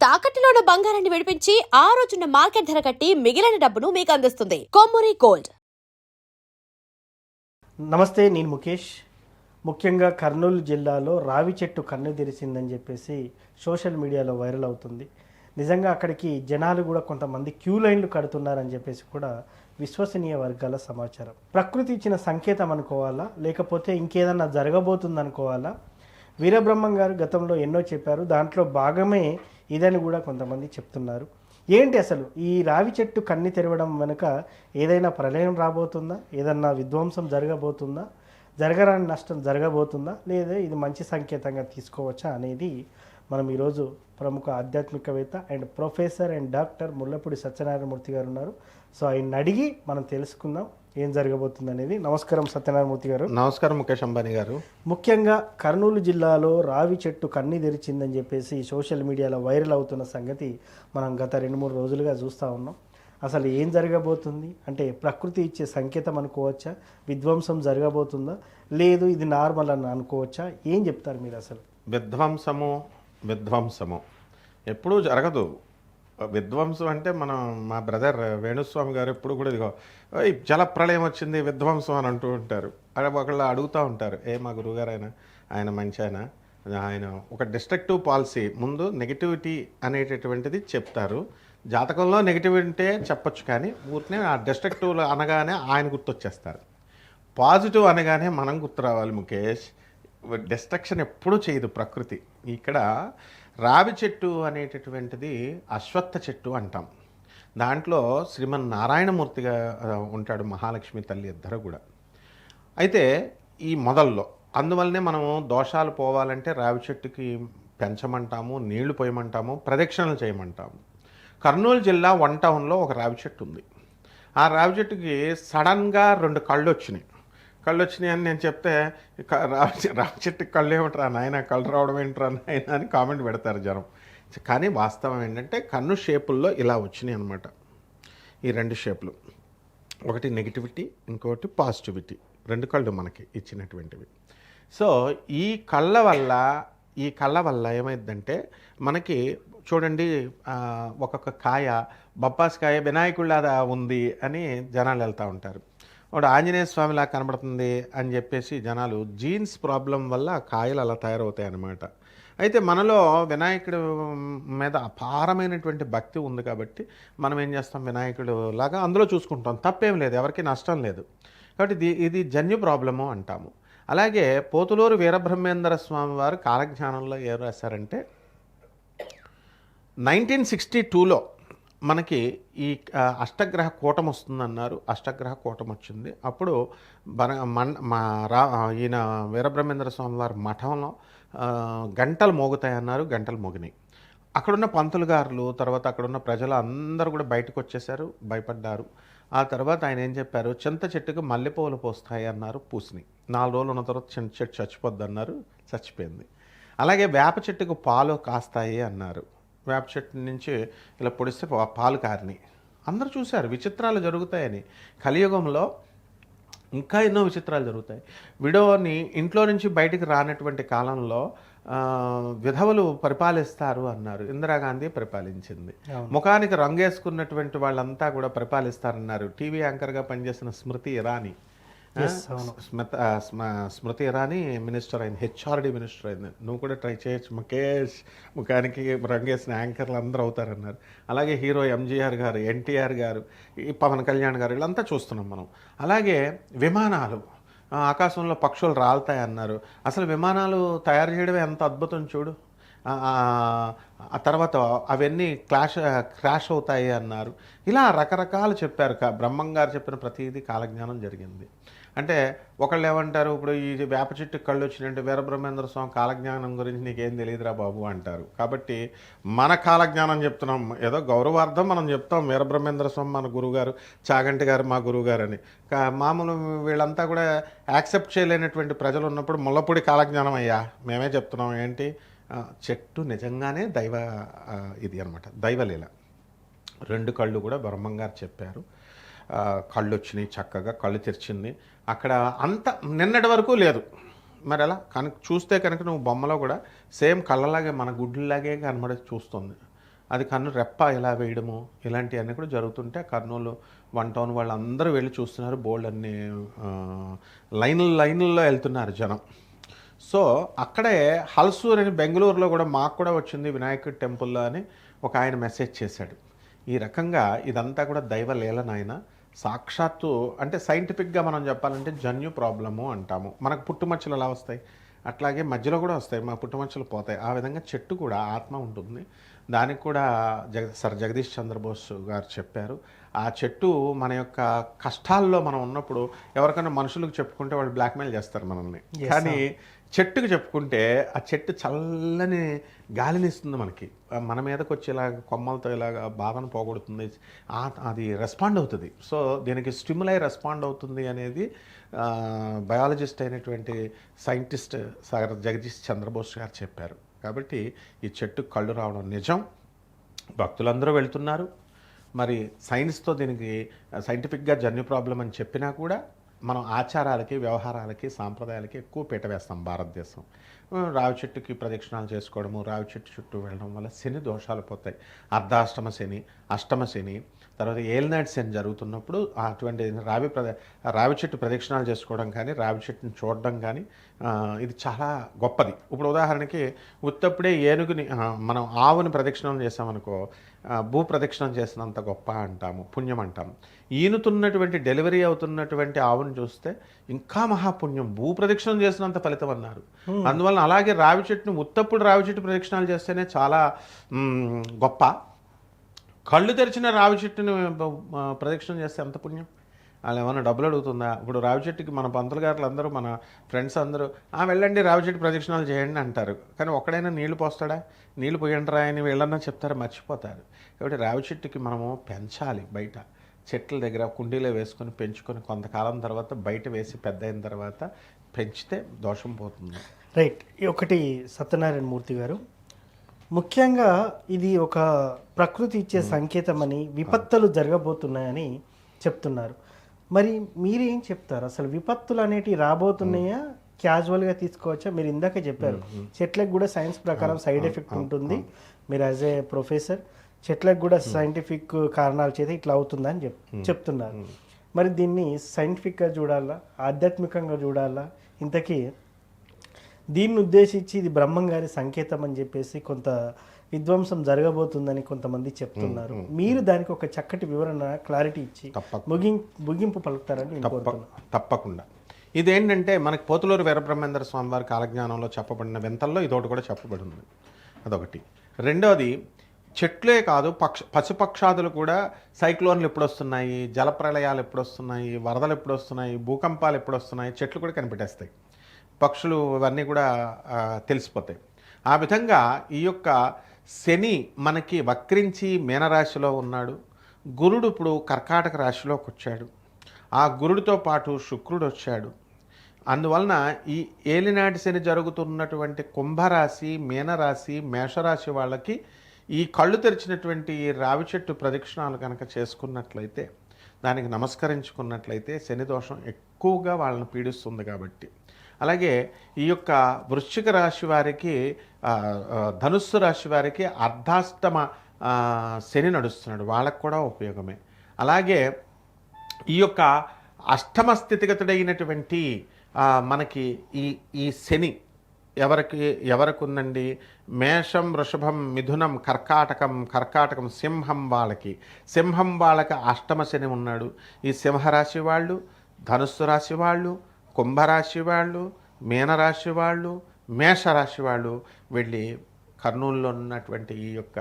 తాకట్టులో ఉన్న బంగారాన్ని విడిపించి ఆ రోజున్న మార్కెట్ ధర కట్టి మిగిలిన డబ్బును మీకు అందిస్తుంది కొమ్మూరి గోల్డ్. నమస్తే, నేను ముఖేష్. ముఖ్యంగా కర్నూలు జిల్లాలో రావి చెట్టు కన్ను తెరిచిందని చెప్పేసి సోషల్ మీడియాలో వైరల్ అవుతుంది. నిజంగా అక్కడికి జనాలు కూడా కొంతమంది క్యూ లైన్లు కడుతున్నారని చెప్పేసి కూడా విశ్వసనీయ వర్గాల సమాచారం. ప్రకృతి ఇచ్చిన సంకేతం అనుకోవాలా, లేకపోతే ఇంకేదన్నా జరగబోతుంది అనుకోవాలా? వీరబ్రహ్మం గారు గతంలో ఎన్నో చెప్పారు, దాంట్లో భాగమే ఇదని కూడా కొంతమంది చెప్తున్నారు. ఏంటి అసలు ఈ రావి చెట్టు కన్ని తెరవడం వెనుక ఏదైనా ప్రళయం రాబోతుందా, ఏదన్నా విధ్వంసం జరగబోతుందా, జరగరాని నష్టం జరగబోతుందా, లేదా ఇది మంచి సంకేతంగా తీసుకోవచ్చా అనేది మనం ఈరోజు ప్రముఖ ఆధ్యాత్మికవేత్త and professor and doctor Mullapudi Satyanarayana Murthy గారు ఉన్నారు. సో ఆయన అడిగి మనం తెలుసుకుందాం ఏం జరగబోతుంది అనేది. నమస్కారం సత్యనారాయణమూర్తి గారు. నమస్కారం ముఖేష్ అంబానీ గారు. ముఖ్యంగా కర్నూలు జిల్లాలో రావి చెట్టు కన్ని తెరిచిందని చెప్పేసి సోషల్ మీడియాలో వైరల్ అవుతున్న సంగతి మనం గత 2-3 రోజులుగా చూస్తూ ఉన్నాం. అసలు ఏం జరగబోతుంది అంటే ప్రకృతి ఇచ్చే సంకేతం అనుకోవచ్చా, విధ్వంసం జరగబోతుందా, లేదు ఇది నార్మల్ అని అనుకోవచ్చా? ఏం చెప్తారు మీరు? అసలు విధ్వంసము ఎప్పుడూ జరగదు. విధ్వంసం అంటే మా బ్రదర్ వేణుస్వామి గారు ఎప్పుడు కూడా ఇదిగో జల ప్రళయం వచ్చింది విధ్వంసం అని అంటూ ఉంటారు. ఒకళ్ళు అడుగుతూ ఉంటారు, మా గురువుగారు ఆయన మంచి ఆయన ఒక డిస్ట్రక్టివ్ పాలసీ ముందు నెగిటివిటీ అనేటటువంటిది చెప్తారు. జాతకంలో నెగిటివ్ ఉంటే చెప్పొచ్చు, కానీ ఊరినే ఆ డిస్ట్రక్టివ్ అనగానే ఆయన గుర్తొచ్చేస్తారు. పాజిటివ్ అనగానే మనం గుర్తు రావాలి ముఖేష్. డిస్ట్రక్షన్ ఎప్పుడూ చేయదు ప్రకృతి. ఇక్కడ రావి చెట్టు అనేటటువంటిది అశ్వత్థ చెట్టు అంటాం. దాంట్లో శ్రీమన్నారాయణమూర్తిగా ఉంటాడు, మహాలక్ష్మి తల్లి ఇద్దరు కూడా. అయితే ఈ మొదల్లో అందువల్లనే మనము దోషాలు పోవాలంటే రావి చెట్టుకి పెంచమంటాము, నీళ్లు పోయమంటాము, ప్రదక్షిణలు చేయమంటాము. కర్నూలు జిల్లా 1 టౌన్లో ఒక రావి చెట్టు ఉంది. ఆ రావి చెట్టుకి సడన్గా 2 కళ్ళు వచ్చినాయి అని నేను చెప్తే, రావి చెట్టుకి కళ్ళు ఏమిట్రా నాయన, కళ్ళు రావడం ఏంట్రా నాయన అని కామెంట్ పెడతారు జనం. కానీ వాస్తవం ఏంటంటే కన్ను షేపుల్లో ఇలా వచ్చినాయి అనమాట. ఈ 2 షేపులు, ఒకటి నెగిటివిటీ, ఇంకొకటి పాజిటివిటీ, 2 కళ్ళు మనకి ఇచ్చినటువంటివి. సో ఈ కళ్ళ వల్ల ఏమైందంటే మనకి చూడండి, ఒక్కొక్క కాయ బొప్పాసికాయ వినాయకుడిలా ఉంది అని జనాలు వెళ్తూ ఉంటారు. వాడు ఆంజనేయ స్వామిలా కనబడుతుంది అని చెప్పేసి జనాలు జీన్స్ ప్రాబ్లం వల్ల కాయలు అలా తయారవుతాయి అన్నమాట. అయితే మనలో వినాయకుడు మీద అపారమైనటువంటి భక్తి ఉంది కాబట్టి మనం ఏం చేస్తాం, వినాయకుడు లాగా అందులో చూసుకుంటాం. తప్పేం లేదు, ఎవరికి నష్టం లేదు. కాబట్టి ఇది జన్యు ప్రాబ్లము అంటాము. అలాగే పోతులూరు వీరబ్రహ్మేంద్ర స్వామి వారు కాలజ్ఞానంలో ఏం రాశారంటే, 1962లో మనకి ఈ అష్టగ్రహ కూటం వస్తుందన్నారు. అష్టగ్రహ కూటం వచ్చింది. అప్పుడు ఈయన వీరబ్రహ్మేంద్ర స్వామి వారి మఠంలో గంటలు మోగుతాయన్నారు. గంటలు మోగినాయి. అక్కడున్న పంతులు గారులు, తర్వాత అక్కడున్న ప్రజలు అందరూ కూడా బయటకు వచ్చేసారు, భయపడ్డారు. ఆ తర్వాత ఆయన ఏం చెప్పారు, చింత చెట్టుకు మల్లెపూలు పోస్తాయి అన్నారు, పూసినాయి. 4 రోజులు ఉన్న తర్వాత చింత చెట్టు చచ్చిపోద్ది అన్నారు, చచ్చిపోయింది. అలాగే వేప చెట్టుకు పాలు కాస్తాయి అన్నారు. వేప చెట్టు నుంచి ఇలా పొడిస్తే పాలు కారినాయి. అందరూ చూశారు విచిత్రాలు జరుగుతాయని. కలియుగంలో ఇంకా ఎన్నో విచిత్రాలు జరుగుతాయి. విడోని ఇంట్లో నుంచి బయటికి రానటువంటి కాలంలో విధవలు పరిపాలిస్తారు అన్నారు. ఇందిరాగాంధీ పరిపాలించింది. ముఖానికి రంగేసుకున్నటువంటి వాళ్ళంతా కూడా పరిపాలిస్తారన్నారు. టీవీ యాంకర్గా పనిచేసిన స్మృతి ఇరానీ మినిస్టర్ అయింది, హెచ్ఆర్డి మినిస్టర్ అయింది. నువ్వు కూడా ట్రై చేయొచ్చు ముఖేష్, ముఖానికి రంగేసిన యాంకర్లు అందరూ అవుతారన్నారు. అలాగే హీరో ఎంజీఆర్ గారు, ఎన్టీఆర్ గారు, ఈ పవన్ కళ్యాణ్ గారు, వీళ్ళంతా చూస్తున్నాం మనం. అలాగే విమానాలు, ఆకాశంలో పక్షులు రాలుతాయన్నారు. అసలు విమానాలు తయారు చేయడమే ఎంత అద్భుతం చూడు. ఆ తర్వాత అవన్నీ క్రాష్ అవుతాయి అన్నారు. ఇలా రకరకాలు చెప్పారు. బ్రహ్మం గారు చెప్పిన ప్రతిదీ కాలజ్ఞానం జరిగింది. అంటే ఒకళ్ళు ఏమంటారు, ఇప్పుడు ఈ వేప చెట్టు కళ్ళు వచ్చినట్టు వీరబ్రహ్మేంద్ర స్వామి కాలజ్ఞానం గురించి నీకేం తెలియదురా బాబు అంటారు. కాబట్టి మన కాలజ్ఞానం చెప్తున్నాం, ఏదో గౌరవార్థం మనం చెప్తాం. వీరబ్రహ్మేంద్ర స్వామి మన గురువుగారు, చాగంటి గారు మా గురువుగారు అని. మామూలు వీళ్ళంతా కూడా యాక్సెప్ట్ చేయలేనటువంటి ప్రజలు ఉన్నప్పుడు ముల్లపూడి కాలజ్ఞానం అయ్యా మేమే చెప్తున్నాం. ఏంటి, చెట్టు నిజంగానే ఇది అనమాట, దైవలీల. 2 కళ్ళు కూడా బ్రహ్మంగారు చెప్పారు. కళ్ళు వచ్చినాయి, చక్కగా కళ్ళు తెరిచింది. అక్కడ అంత నిన్నటి వరకు లేదు. మరి అలా చూస్తే కనుక నువ్వు బొమ్మలో కూడా సేమ్ కళ్ళలాగే మన గుడ్లలాగే కనబడి చూస్తుంది. అది కన్ను రెప్ప ఇలా వేయడము ఇలాంటివన్నీ కూడా జరుగుతుంటే కర్నూలు 1 టౌన్ వాళ్ళందరూ వెళ్ళి చూస్తున్నారు. బోల్డ్ అన్ని లైన్లలో వెళ్తున్నారు జనం. సో అక్కడే హల్సూర్ అని బెంగళూరులో కూడా మాకు కూడా వచ్చింది వినాయకుడి టెంపుల్లో అని ఒక ఆయన మెసేజ్ చేశాడు. ఈ రకంగా ఇదంతా కూడా దైవ లీలనాయన. సాక్షాత్తు అంటే సైంటిఫిక్గా మనం చెప్పాలంటే జన్యు ప్రాబ్లము అంటాము. మనకు పుట్టుమచ్చలు ఎలా వస్తాయి అట్లాగే మధ్యలో కూడా వస్తాయి, మా పుట్టుమచ్చలు పోతాయి. ఆ విధంగా చెట్టు కూడా ఆత్మ ఉంటుంది. దానికి కూడా సర్ జగదీష్ చంద్రబోస్ గారు చెప్పారు. ఆ చెట్టు మన యొక్క కష్టాల్లో మనం ఉన్నప్పుడు ఎవరికైనా మనుషులకు చెప్పుకుంటే వాళ్ళు బ్లాక్మెయిల్ చేస్తారు మనల్ని, కానీ చెట్టుకు చెప్పుకుంటే ఆ చెట్టు చల్లని గాలిని ఇస్తుంది మనకి. మన మీదకి వచ్చి ఇలాగ కొమ్మలతో ఇలాగ బాధను పోగొడుతుంది, అది రెస్పాండ్ అవుతుంది. సో దీనికి స్టిమ్యులై రెస్పాండ్ అవుతుంది అనేది బయాలజిస్ట్ అయినటువంటి సైంటిస్ట్ సాగర్ జగదీష్ చంద్రబోస్ గారు చెప్పారు. కాబట్టి ఈ చెట్టు కళ్ళు రావడం నిజం. భక్తులందరూ వెళ్తున్నారు. మరి సైన్స్తో దీనికి సైంటిఫిక్గా జన్యు ప్రాబ్లం అని చెప్పినా కూడా మనం ఆచారాలకి, వ్యవహారాలకి, సాంప్రదాయాలకి ఎక్కువ పీట వేస్తాం భారతదేశం. రావి చెట్టుకి ప్రదక్షిణాలు చేసుకోవడము, రావి చెట్టు చుట్టూ వెళ్ళడం వల్ల శని దోషాలు పోతాయి. అర్ధాష్టమ శని, అష్టమ శని, తర్వాత ఏలినాటి శని జరుగుతున్నప్పుడు అటువంటి రావి చెట్టు ప్రదక్షిణాలు చేసుకోవడం కానీ, రావి చెట్టుని చూడడం కానీ ఇది చాలా గొప్పది. ఇప్పుడు ఉదాహరణకి ఉత్తప్పుడే ఏనుగుని మనం ఆవుని ప్రదక్షిణం చేసామనుకో భూ ప్రదక్షిణం చేసినంత గొప్ప అంటాము, పుణ్యం అంటాము. ఈనుతున్నటువంటి డెలివరీ అవుతున్నటువంటి ఆవుని చూస్తే ఇంకా మహాపుణ్యం, భూ ప్రదక్షిణం చేసినంత ఫలితం అన్నారు. అందువలన అలాగే రావి చెట్టుని ఉత్తప్పుడు రావి చెట్టు ప్రదక్షిణాలు చేస్తేనే చాలా గొప్ప. కళ్ళు తెరిచిన రావి చెట్టుని ప్రదక్షిణం చేస్తే ఎంత పుణ్యం. వాళ్ళు ఏమైనా డబ్బులు అడుగుతుందా? ఇప్పుడు రావి చెట్టుకి మన పంతులు గారులు అందరూ, మన ఫ్రెండ్స్ అందరూ వెళ్ళండి రావి చెట్టు ప్రదక్షిణాలు చేయండి అంటారు, కానీ ఒక్కడైనా నీళ్లు పోస్తాడా? నీళ్లు పోయండిరా అని వీళ్ళన్నా చెప్తారు, మర్చిపోతారు. కాబట్టి రావి చెట్టుకి మనము పెంచాలి. బయట చెట్ల దగ్గర కుండీలో వేసుకొని పెంచుకొని కొంతకాలం తర్వాత బయట వేసి పెద్ద అయిన తర్వాత పెంచితే దోషం పోతుంది. రైట్. ఒకటి సత్యనారాయణ మూర్తి గారు, ముఖ్యంగా ఇది ఒక ప్రకృతి ఇచ్చే సంకేతం అని, విపత్తులు జరగబోతున్నాయని చెప్తున్నారు. మరి మీరేం చెప్తారు? అసలు విపత్తులు అనేటివి రాబోతున్నాయా, క్యాజువల్గా తీసుకోవచ్చా? మీరు ఇందాక చెప్పారు చెట్లకు కూడా సైన్స్ ప్రకారం సైడ్ ఎఫెక్ట్ ఉంటుంది. మీరు యాజ్ ఏ ప్రొఫెసర్ చెట్లకు కూడా సైంటిఫిక్ కారణాల చేత ఇట్లా అవుతుందని చెప్తున్నారు. మరి దీన్ని సైంటిఫిక్గా చూడాలా, ఆధ్యాత్మికంగా చూడాలా? ఇంతకీ దీన్ని ఉద్దేశించి ఇది బ్రహ్మం గారి సంకేతం అని చెప్పేసి కొంత విధ్వంసం జరగబోతుందని కొంతమంది చెప్తున్నారు. మీరు దానికి ఒక చక్కటి వివరణ, క్లారిటీ ఇచ్చి ముగింపు పలుకుతారని తప్పకుండా. ఇదేంటంటే మనకి పోతులూరు వీరబ్రహ్మేంద్ర స్వామి వారి కాలజ్ఞానంలో చెప్పబడిన వింతల్లో ఇదొకటి కూడా చెప్పబడింది. అదొకటి. రెండోది, చెట్లే కాదు పశుపక్షాదులు కూడా సైక్లోన్లు ఎప్పుడు వస్తున్నాయి, జలప్రళయాలు ఎప్పుడు వస్తున్నాయి, వరదలు ఎప్పుడు వస్తున్నాయి, భూకంపాలు ఎప్పుడు వస్తున్నాయి, చెట్లు కూడా కనిపెట్టేస్తాయి. పక్షులు ఇవన్నీ కూడా తెలిసిపోతాయి. ఆ విధంగా ఈ యొక్క శని మనకి వక్రించి మీనరాశిలో ఉన్నాడు. గురుడు ఇప్పుడు కర్కాటక రాశిలోకి వచ్చాడు. ఆ గురుడితో పాటు శుక్రుడు వచ్చాడు. అందువలన ఈ ఏలినాటి శని జరుగుతున్నటువంటి కుంభరాశి, మీనరాశి, మేషరాశి వాళ్ళకి ఈ కళ్ళు తెరిచినటువంటి రావి చెట్టు ప్రదక్షిణాలు కనుక చేసుకున్నట్లయితే, దానికి నమస్కరించుకున్నట్లయితే శని దోషం ఎక్కువగా వాళ్ళని పీడిస్తుంది. కాబట్టి అలాగే ఈ యొక్క వృశ్చిక రాశి వారికి, ధనుస్సు రాశి వారికి అర్ధాష్టమ శని నడుస్తున్నాడు, వాళ్ళకు కూడా ఉపయోగమే. అలాగే ఈ యొక్క అష్టమ స్థితిగతుడైనటువంటి మనకి ఈ శని ఎవరికి ఉందండి? మేషం, వృషభం, మిథునం, కర్కాటకం, సింహం వాళ్ళకి అష్టమ శని ఉన్నాడు. ఈ సింహరాశి వాళ్ళు, ధనుస్సు రాశి వాళ్ళు, కుంభరాశి వాళ్ళు, మీనరాశి వాళ్ళు, మేషరాశి వాళ్ళు వెళ్ళి కర్నూలులో ఉన్నటువంటి ఈ యొక్క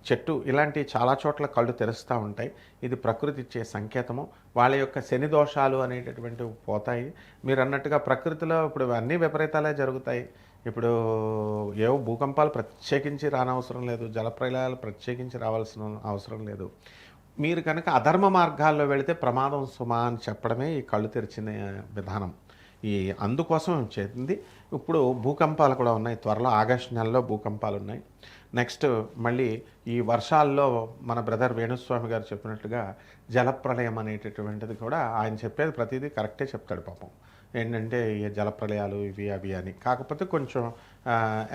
చెట్టు ఇలాంటి చాలా చోట్ల కళ్ళు తెరుస్తూ ఉంటాయి. ఇది ప్రకృతి ఇచ్చే సంకేతము. వాళ్ళ యొక్క శని దోషాలు అనేటటువంటివి పోతాయి. మీరు అన్నట్టుగా ప్రకృతిలో ఇప్పుడు అన్ని విపరీతాలే జరుగుతాయి. ఇప్పుడు ఏవో భూకంపాలు ప్రత్యేకించి రానవసరం లేదు, జలప్రలయాలు ప్రత్యేకించి రావాల్సిన అవసరం లేదు. మీరు కనుక అధర్మ మార్గాల్లో వెళితే ప్రమాదం సుమా అని చెప్పడమే ఈ కళ్ళు తెరిచిన విధానం. అందుకోసం చేసింది. ఇప్పుడు భూకంపాలు కూడా ఉన్నాయి. త్వరలో ఆగస్టు నెలలో భూకంపాలు ఉన్నాయి. నెక్స్ట్ మళ్ళీ ఈ వర్షాల్లో మన బ్రదర్ వేణుస్వామి గారు చెప్పినట్టుగా జలప్రళయం అనేటటువంటిది కూడా ఆయన చెప్పేది ప్రతిదీ కరెక్టే చెప్తాడు పాపం. ఏంటంటే ఈ జలప్రలయాలు ఇవి అవి అని. కాకపోతే కొంచెం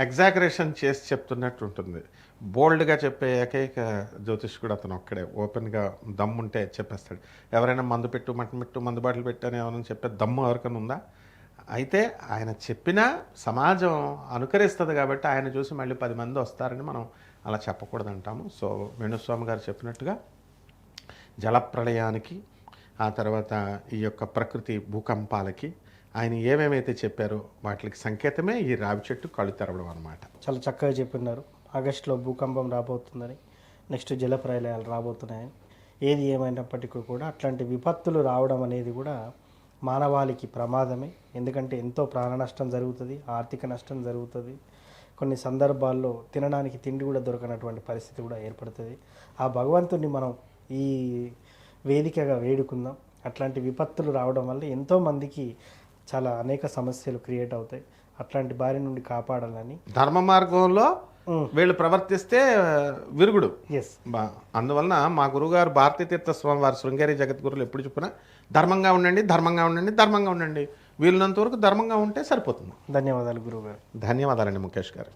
ఎగ్జాగరేషన్ చేసి చెప్తున్నట్టు ఉంటుంది. బోల్డ్గా చెప్పే ఏకైక జ్యోతిష్కుడు అతను ఒక్కడే. ఓపెన్గా దమ్ముంటే చెప్పేస్తాడు. ఎవరైనా మందు పెట్టు మటన్ పెట్టు మందు బాటలు పెట్టు అని ఎవరైనా చెప్పే దమ్ము ఎవరికైనా ఉందా? అయితే ఆయన చెప్పినా సమాజం అనుకరిస్తుంది కాబట్టి ఆయన చూసి మళ్ళీ 10 మంది వస్తారని మనం అలా చెప్పకూడదంటాము. సో వేణుస్వామి గారు చెప్పినట్టుగా జలప్రళయానికి, ఆ తర్వాత ఈ యొక్క ప్రకృతి భూకంపాలకి ఆయన ఏమేమైతే చెప్పారో వాటికి సంకేతమే ఈ రావి చెట్టు కళ్ళు తెరవడం అన్నమాట. చాలా చక్కగా చెప్పినారు. ఆగస్టులో భూకంపం రాబోతుందని, నెక్స్ట్ జలప్రలయాలు రాబోతున్నాయని. ఏది ఏమైనప్పటికీ కూడా అట్లాంటి విపత్తులు రావడం అనేది కూడా మానవాళికి ప్రమాదమే. ఎందుకంటే ఎంతో ప్రాణ నష్టం జరుగుతుంది, ఆర్థిక నష్టం జరుగుతుంది. కొన్ని సందర్భాల్లో తినడానికి తిండి కూడా దొరకనటువంటి పరిస్థితి కూడా ఏర్పడుతుంది. ఆ భగవంతుని మనం ఈ వేదికగా వేడుకుందాం. అట్లాంటి విపత్తులు రావడం వల్ల ఎంతోమందికి చాలా అనేక సమస్యలు క్రియేట్ అవుతాయి. అట్లాంటి బారి నుండి కాపాడాలని ధర్మ మార్గంలో వీళ్ళు ప్రవర్తిస్తే విరుగుడు. ఎస్, అందువలన మా గురువుగారు భారతీతీర్థ స్వామి వారి శృంగేరి జగద్గురులు ఎప్పుడు చెప్పినా ధర్మంగా ఉండండి, ధర్మంగా ఉండండి, ధర్మంగా ఉండండి. వీళ్ళంత వరకు ధర్మంగా ఉంటే సరిపోతుంది. ధన్యవాదాలు గురువుగారు. ధన్యవాదాలండి ముఖేష్ గారు.